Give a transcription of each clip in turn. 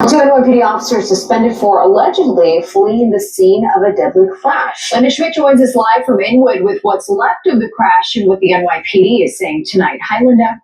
Two NYPD officers suspended for allegedly fleeing the scene of a deadly crash. Dumbshxt joins us live from Inwood with what's left of the crash and what the NYPD is saying tonight. Hi, Linda.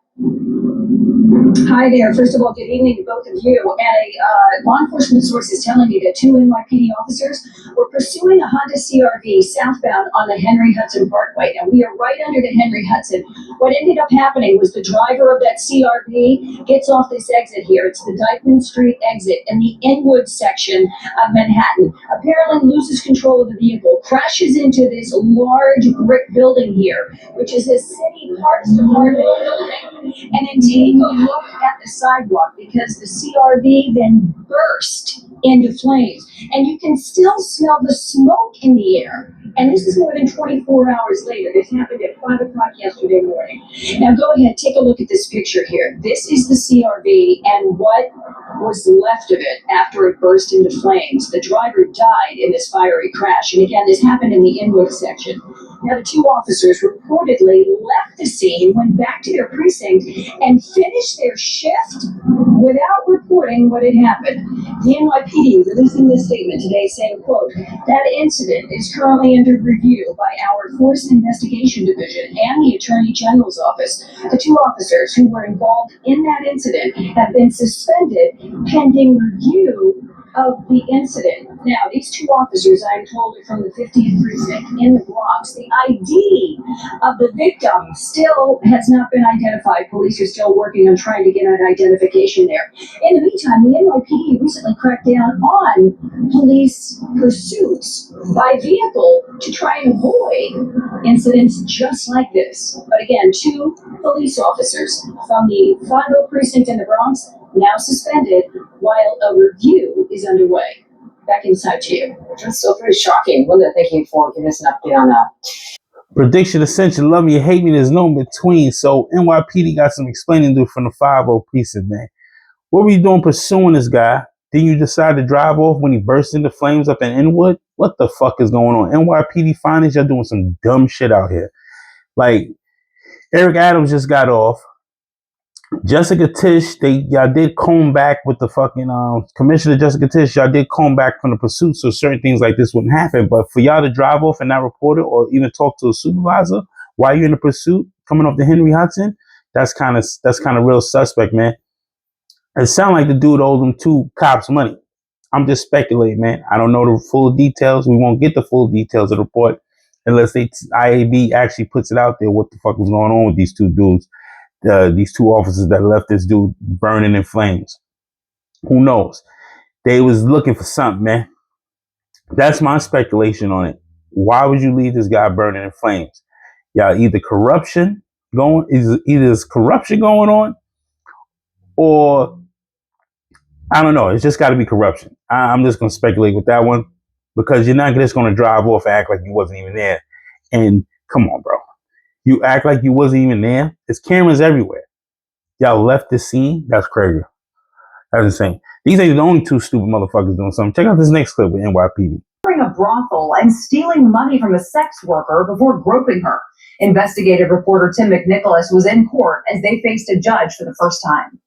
Hi there. First of all, good evening to both of you. And a law enforcement source is telling me that two NYPD officers were pursuing a Honda CRV southbound on the Henry Hudson Parkway. Now, we are right under the Henry Hudson. What ended up happening was the driver of that CRV gets off this exit here. It's the Dyckman Street exit in the Inwood section of Manhattan. Apparently loses control of the vehicle, crashes into this large brick building here, which is a city parks department building. And then take a look at the sidewalk because the CRV then burst into flames. And you can still smell the smoke in the air. And this is more than 24 hours later. This happened at 5 o'clock yesterday morning. Now go ahead, take a look at this picture here. This is the CRV and what was left of it after it burst into flames. The driver died in this fiery crash. And again, this happened in the Inwood section. Now, the two officers reportedly left the scene, went back to their precinct, and finished their shift without reporting what had happened. The NYPD releasing this statement today saying, quote, that incident is currently under review by our Force Investigation Division and the Attorney General's office. The two officers who were involved in that incident have been suspended pending review of the incident. Now, these two officers, I'm told, are from the 50th precinct in the Bronx. The ID of the victim still has not been identified. Police are still working on trying to get an identification there. In the meantime, the NYPD recently cracked down on police pursuits by vehicle to try and avoid incidents just like this. But again, two police officers from the Fondle precinct in the Bronx now suspended while a review is underway. Back inside to you. That's so very shocking. Linda, thank you for giving us an update on that. Prediction Ascension, love me or hate me, there's no in between. So NYPD got some explaining to do from the 5-0 precinct, man. What were you doing pursuing this guy? Then you decide to drive off when he burst into flames up in Inwood? What the fuck is going on? NYPD finance, y'all doing some dumb shit out here. Like, Eric Adams just got off. Jessica Tisch, y'all did comb back with the fucking Commissioner Jessica Tisch. Y'all did comb back from the pursuit, so certain things like this wouldn't happen. But for y'all to drive off and not report it, or even talk to a supervisor while you're in the pursuit, coming off the Henry Hudson, that's kind of real suspect, man. It sounds like the dude owed them two cops money. I'm just speculating, man. I don't know the full details. We won't get the full details of the report unless IAB actually puts it out there. What the fuck was going on with these two dudes? These two officers that left this dude burning in flames. Who knows? They was looking for something, man. That's my speculation on it. Why would you leave this guy burning in flames? Y'all either corruption going on, or I don't know. It's just got to be corruption. I'm just gonna speculate with that one because you're not just gonna drive off and act like you wasn't even there. And come on, bro. You act like you wasn't even there. There's cameras everywhere. Y'all left the scene. That's crazy. That's insane. These ain't the only two stupid motherfuckers doing something. Check out this next clip with NYPD. A brothel and stealing money from a sex worker before groping her. Investigative reporter Tim McNicholas was in court as they faced a judge for the first time.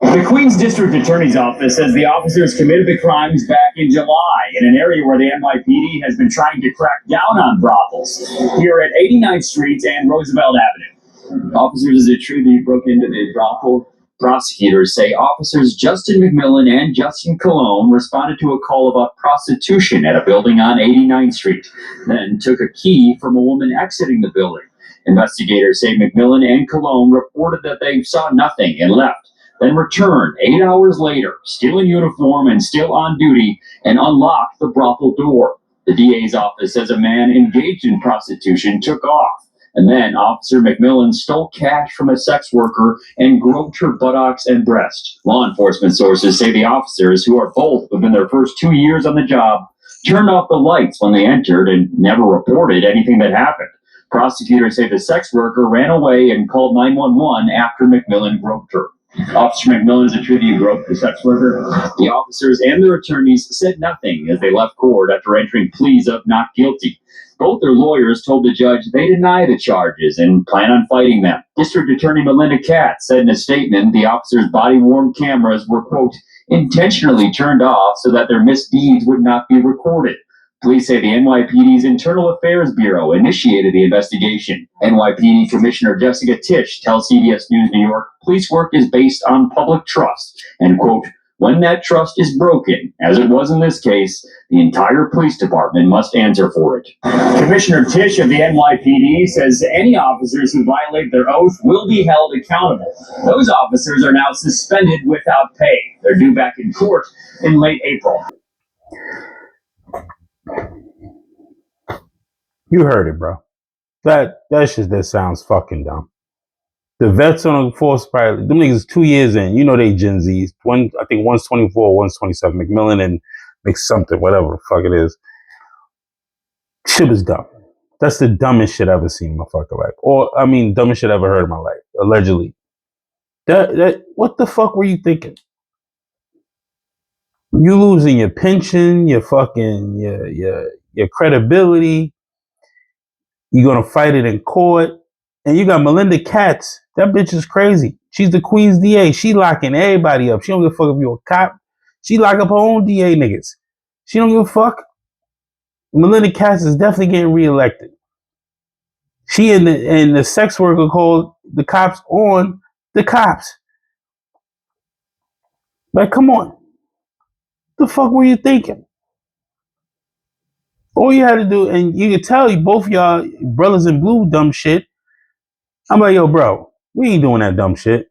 The Queens District Attorney's Office says the officers committed the crimes back in July in an area where the NYPD has been trying to crack down on brothels, here at 89th Street and Roosevelt Avenue. Officers, is it true that you broke into the brothel? Prosecutors say officers Justin McMillan and Justin Cologne responded to a call about prostitution at a building on 89th Street, then took a key from a woman exiting the building. Investigators say McMillan and Cologne reported that they saw nothing and left, then returned 8 hours later, still in uniform and still on duty, and unlocked the brothel door. The DA's office says a man engaged in prostitution took off, and then Officer McMillan stole cash from a sex worker and groped her buttocks and breast. Law enforcement sources say the officers, who are both within their first 2 years on the job, turned off the lights when they entered and never reported anything that happened. Prosecutors say the sex worker ran away and called 911 after McMillan groped her. Officer McMillan is attributed to groped the sex worker. The officers and their attorneys said nothing as they left court after entering pleas of not guilty. Both their lawyers told the judge they deny the charges and plan on fighting them. District Attorney Melinda Katz said in a statement the officers' body-worn cameras were, quote, intentionally turned off so that their misdeeds would not be recorded. Police say the NYPD's Internal Affairs Bureau initiated the investigation. NYPD Commissioner Jessica Tisch tells CBS News New York police work is based on public trust, and, quote, when that trust is broken, as it was in this case, the entire police department must answer for it. Commissioner Tisch of the NYPD says any officers who violate their oath will be held accountable. Those officers are now suspended without pay. They're due back in court in late April. You heard it, bro. That shit that sounds fucking dumb. The vets on the force probably them niggas 2 years in. You know they Gen Zs. I think one's 24, one's 27. McMillan and McSomething, whatever the fuck it is. Shit was dumb. That's the dumbest shit I ever seen in my fucking life. Or I mean, dumbest shit I ever heard in my life. Allegedly. What the fuck were you thinking? You losing your pension, your fucking your credibility. You're gonna fight it in court. And you got Melinda Katz. That bitch is crazy. She's the Queen's DA. She locking everybody up. She don't give a fuck if you're a cop. She lock up her own DA niggas. She don't give a fuck. Melinda Katz is definitely getting reelected. She and the sex worker called the cops on the cops. Like, come on. The fuck were you thinking? All you had to do, and you could tell you both y'all brothers in blue dumb shit. I'm like, yo, bro, we ain't doing that dumb shit.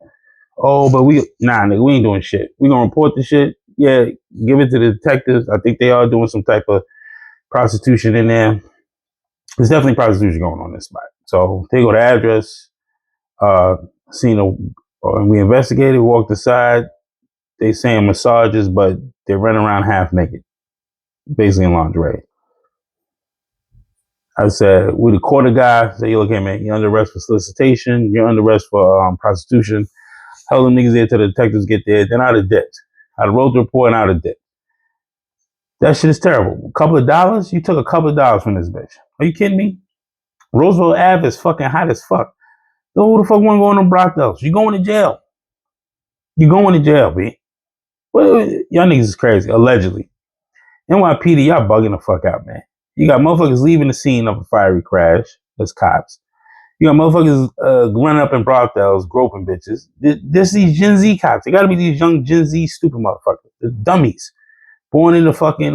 Oh, but nigga, we ain't doing shit. We gonna report the shit. Yeah, give it to the detectives. I think they are doing some type of prostitution in there. There's definitely prostitution going on in this spot. So they go to address, and we investigated, walked aside. They saying massages, but they run around half naked, basically in lingerie. I said, we the quarter guy. Say, look, hey man, you're under arrest for solicitation. You're under arrest for prostitution. Held them niggas there till the detectives get there. Then I'd have dipped. I'd have wrote the report and I'd have dipped. That shit is terrible. A couple of dollars? You took a couple of dollars from this bitch. Are you kidding me? Roosevelt Ave is fucking hot as fuck. So who the fuck want to go in them brothels? You going to jail. You going to jail, B. Well, y'all niggas is crazy, allegedly. NYPD, y'all bugging the fuck out, man. You got motherfuckers leaving the scene of a fiery crash as cops. You got motherfuckers running up in brothels, groping bitches. This these Gen Z cops. They gotta be these young Gen Z stupid motherfuckers. The dummies. Born in the fucking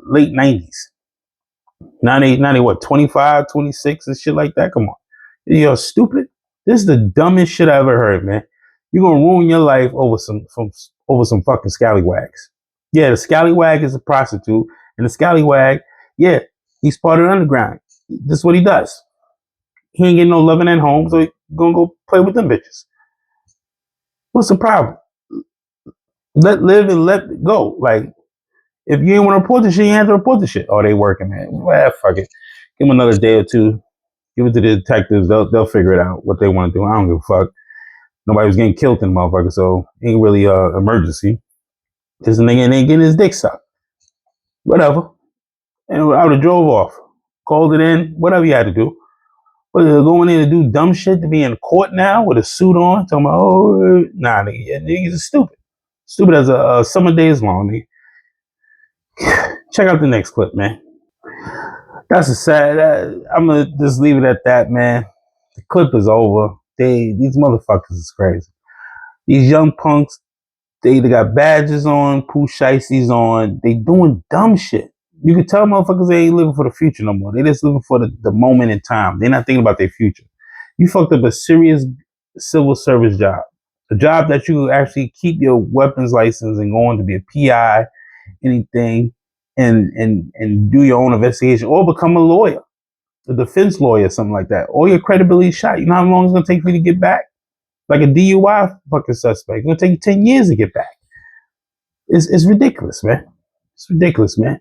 late 90s. Now they what, 25, 26 and shit like that? Come on. You're stupid. This is the dumbest shit I ever heard, man. You're gonna ruin your life over some fucking scallywags. Yeah, the scallywag is a prostitute, and the scallywag, yeah, he's part of the underground. This is what he does. He ain't getting no loving at home, so he gonna go play with them bitches. What's the problem? Let live and let go. Like, if you ain't want to report the shit, you have to report the shit. Oh, they working, man. Well, fuck it. Give them another day or two. Give it to the detectives. They'll figure it out what they want to do. I don't give a fuck. Nobody was getting killed in the motherfucker, so ain't really emergency. This nigga ain't getting his dick sucked. Whatever. And I would have drove off. Called it in. Whatever you had to do. But going in to do dumb shit to be in court now with a suit on. Talking about, oh, nah, niggas are stupid. Stupid as a summer day is long, nigga. Check out the next clip, man. That's a sad. I'm gonna just leave it at that, man. The clip is over. These motherfuckers is crazy. These young punks, they either got badges on, poo shiesties on. They doing dumb shit. You can tell motherfuckers they ain't living for the future no more. They just living for the moment in time. They're not thinking about their future. You fucked up a serious civil service job. A job that you actually keep your weapons license and go on to be a PI, anything, and do your own investigation or become a lawyer, a defense lawyer, something like that. Or your credibility shot. You know how long it's gonna take for you to get back? Like a DUI fucking suspect. It's gonna take you 10 years to get back. It's ridiculous, man. It's ridiculous, man.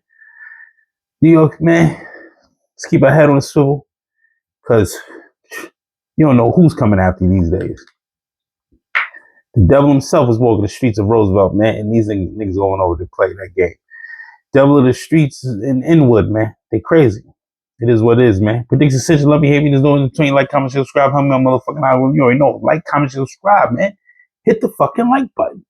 New York, man, let's keep our head on the swivel, because you don't know who's coming after you these days. The devil himself is walking the streets of Roosevelt, man, and these niggas going over to play that game. Devil of the streets in Inwood, man. They crazy. It is what it is, man. Predicts Essential. Love you, hate me. There's no in between. Like, comment, subscribe. How me on motherfucking island. You already know. Like, comment, subscribe, man. Hit the fucking like button.